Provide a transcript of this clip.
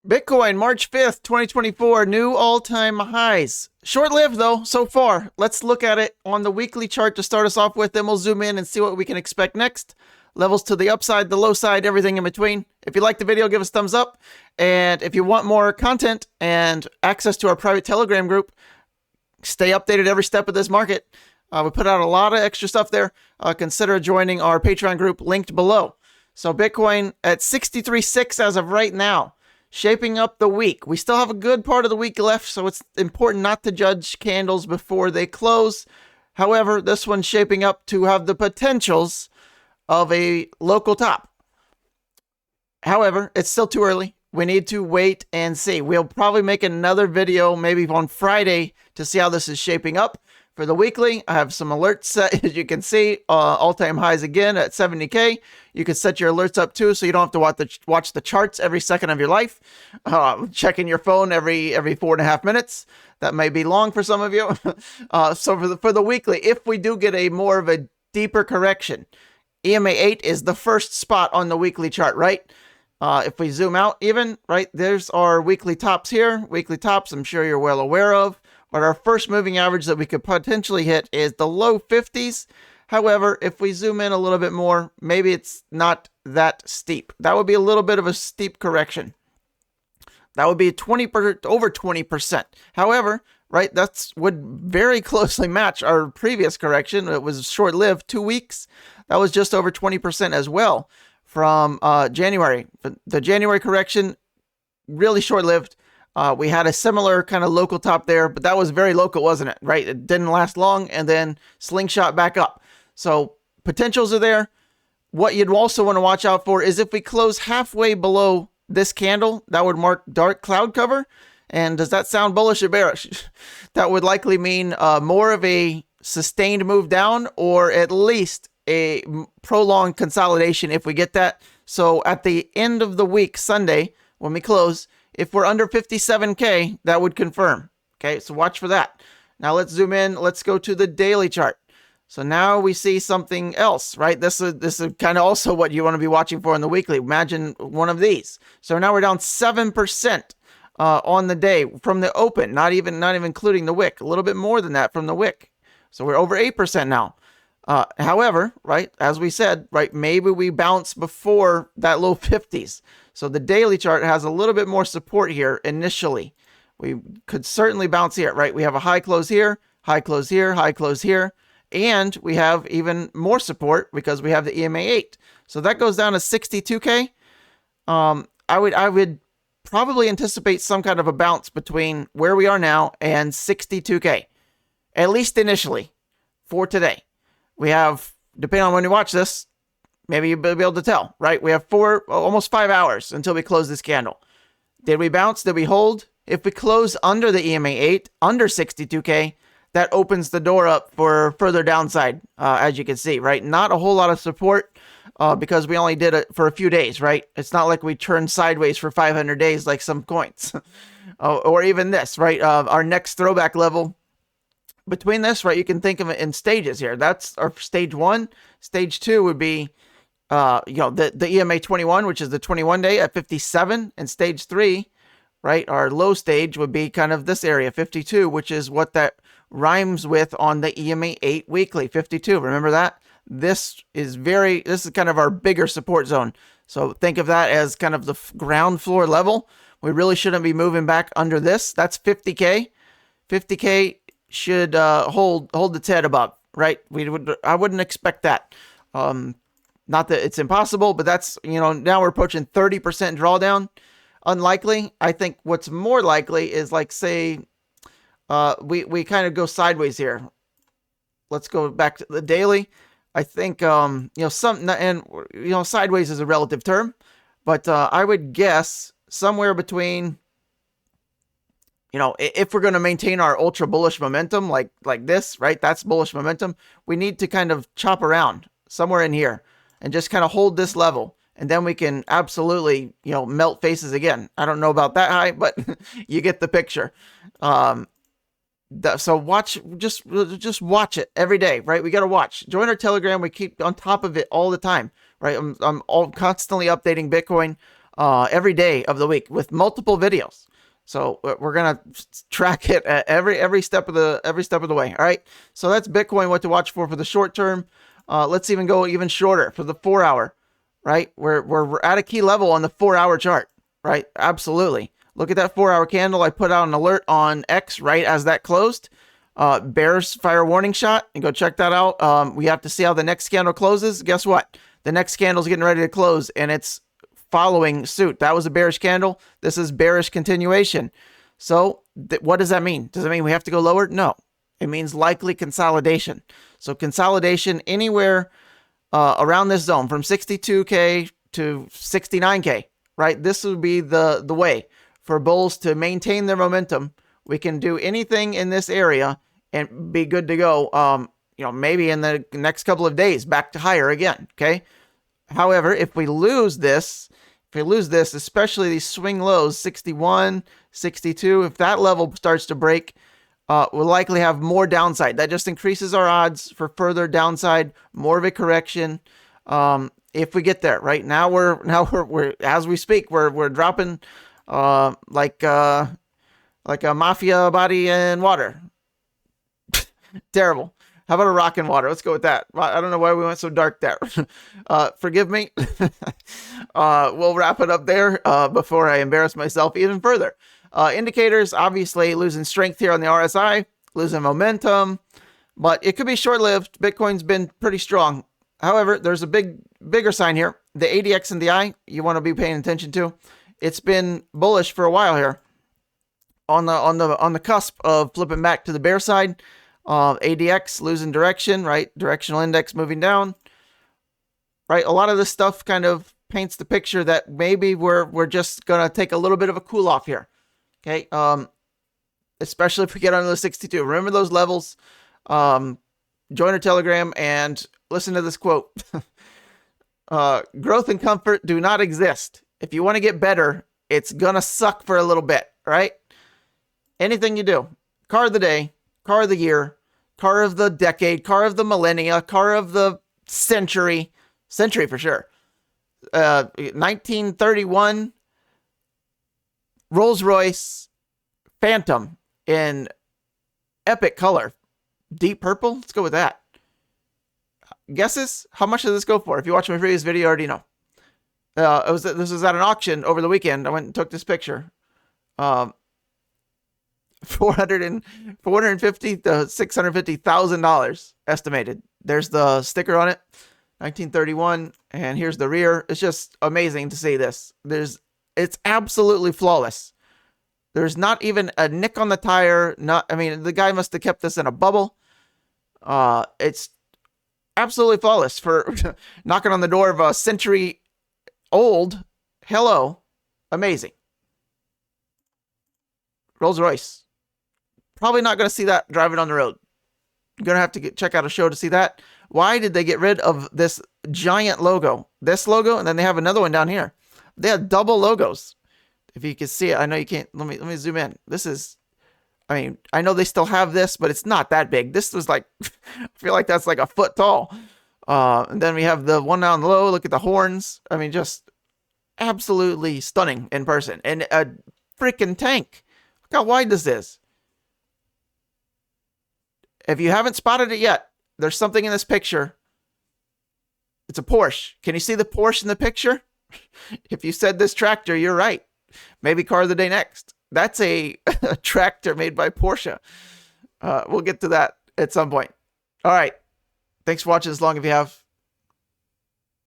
Bitcoin, March 5th, 2024, new all-time highs. Short-lived though, so far. Let's look at it on the weekly chart to start us off with, then we'll zoom in and see what we can expect next. Levels to the upside, the low side, everything in between. If you like the video, give us a thumbs up. And if you want more content and access to our private Telegram group, stay updated every step of this market. We put out a lot of extra stuff there. Consider joining our Patreon group linked below. So Bitcoin at 63.6 as of right now. Shaping up the week. We still have a good part of the week left, so it's important not to judge candles before they close. However, this one's shaping up to have the potentials of a local top. However, it's still too early. We need to wait and see. We'll probably make another video maybe on Friday to see how this is shaping up. For the weekly, I have some alerts set, as you can see, all-time highs again at 70K. You can set your alerts up too, so you don't have to watch the charts every second of your life. Checking your phone every 4.5 minutes. That may be long for some of you. So for the weekly, if we do get a more of a deeper correction, EMA 8 is the first spot on the weekly chart, right? If we zoom out even, right, there's our weekly tops here. Weekly tops, I'm sure you're well aware of. But our first moving average that we could potentially hit is the low 50s. However, if we zoom in a little bit more, maybe it's not that steep. That would be a little bit of a steep correction. That would be over 20%. However, right, that's would very closely match our previous correction. It was short-lived, 2 weeks. That was just over 20% as well from January. The January correction, really short-lived. We had a similar kind of local top there, but that was very local, wasn't it? Right? It didn't last long and then slingshot back up. So potentials are there. What you'd also want to watch out for is if we close halfway below this candle, that would mark dark cloud cover. And does that sound bullish or bearish? That would likely mean more of a sustained move down or at least a prolonged consolidation if we get that. So at the end of the week, Sunday, when we close, if we're under 57K, that would confirm. Okay, so watch for that. Now let's zoom in. Let's go to the daily chart. So now we see something else, right? This is kind of also what you want to be watching for in the weekly. Imagine one of these. So now we're down 7% on the day from the open, not even including the wick. A little bit more than that from the wick. So we're over 8% now. However, right, as we said, right, maybe we bounce before that low 50s. So the daily chart has a little bit more support here initially. We could certainly bounce here, right? We have a high close here, high close here, high close here, and we have even more support because we have the EMA 8. So that goes down to 62K. I would probably anticipate some kind of a bounce between where we are now and 62K, at least initially for today. We have, depending on when you watch this, maybe you'll be able to tell, right? We have almost 5 hours until we close this candle. Did we bounce? Did we hold? If we close under the EMA 8, under 62K, that opens the door up for further downside, as you can see, right? Not a whole lot of support because we only did it for a few days, right? It's not like we turned sideways for 500 days like some coins. Or even this, right? Our next throwback level. Between this, right, you can think of it in stages here. That's our stage 1. Stage 2 would be, the EMA 21, which is the 21 day at 57. And stage 3, right, our low stage would be kind of this area, 52, which is what that rhymes with on the EMA 8 weekly, 52. Remember that? This is kind of our bigger support zone. So think of that as kind of the ground floor level. We really shouldn't be moving back under this. That's 50K. 50K should hold its head above, right? I wouldn't expect that. Not that it's impossible, but that's, now we're approaching 30% drawdown. Unlikely. I think what's more likely is like, say, we kind of go sideways here. Let's go back to the daily. I think, sideways is a relative term, but I would guess somewhere between, if we're going to maintain our ultra bullish momentum like this, right? That's bullish momentum. We need to kind of chop around somewhere in here and just kind of hold this level. And then we can absolutely, melt faces again. I don't know about that high, but you get the picture. So watch, just watch it every day, right? We got to watch. Join our Telegram. We keep on top of it all the time, right? I'm all constantly updating Bitcoin. every day of the week with multiple videos. So we're gonna track it at every step of the way. All right. So that's Bitcoin. What to watch for the short term. Let's even go even shorter for the 4 hour. Right. We're at a key level on the 4 hour chart. Right. Absolutely. Look at that 4 hour candle. I put out an alert on X right as that closed. Bears fire warning shot, and go check that out. We have to see how the next candle closes. Guess what? The next candle's getting ready to close, and it's following suit. That was a bearish candle. This is bearish continuation. So what does that mean? Does it mean we have to go lower? No. It means likely consolidation. So consolidation anywhere around this zone from 62K to 69K, right? This would be the way for bulls to maintain their momentum. We can do anything in this area and be good to go. Maybe in the next couple of days back to higher again. Okay. However, if we lose this, especially these swing lows, 61, 62, if that level starts to break, we'll likely have more downside. That just increases our odds for further downside, more of a correction. If we get there, right now, we're as we speak, we're dropping like a mafia body in water. Terrible. How about a rock in water? Let's go with that. I don't know why we went so dark there. Forgive me. We'll wrap it up there before I embarrass myself even further. Indicators, obviously losing strength here on the RSI, losing momentum, but it could be short-lived. Bitcoin's been pretty strong. However, there's a bigger sign here. The ADX and the I, you want to be paying attention to. It's been bullish for a while here. On the cusp of flipping back to the bear side. ADX losing direction, right? Directional index moving down, right? A lot of this stuff kind of paints the picture that maybe we're just gonna take a little bit of a cool off here, okay? Especially if we get under the 62. Remember those levels. Join our Telegram and listen to this quote. Growth and comfort do not exist. If you want to get better, it's gonna suck for a little bit, right? Anything you do, car of the day, car of the year, car of the decade, car of the millennia, car of the century for sure. 1931 Rolls-Royce Phantom in epic color. Deep purple? Let's go with that. Guesses? How much does this go for? If you watch my previous video, you already know. This was at an auction over the weekend. I went and took this picture. $450,000 to $650,000 estimated. There's the sticker on it, 1931, and here's the rear. It's just amazing to see this. It's absolutely flawless. There's not even a nick on the tire. The guy must have kept this in a bubble. It's absolutely flawless for knocking on the door of a century old. Hello, amazing. Rolls-Royce. Probably not going to see that driving on the road. Going to have to check out a show to see that. Why did they get rid of this giant logo? This logo, and then they have another one down here. They have double logos. If you can see it, I know you can't. Let me zoom in. This is, I know they still have this, but it's not that big. This was like, I feel like that's like a foot tall. And then we have the one down low. Look at the horns. Just absolutely stunning in person. And a freaking tank. Look how wide this is. If you haven't spotted it yet, there's something in this picture. It's a Porsche. Can you see the Porsche in the picture? If you said this tractor, you're right. Maybe car of the day next. That's a tractor made by Porsche. We'll get to that at some point. All right. Thanks for watching this long if you have.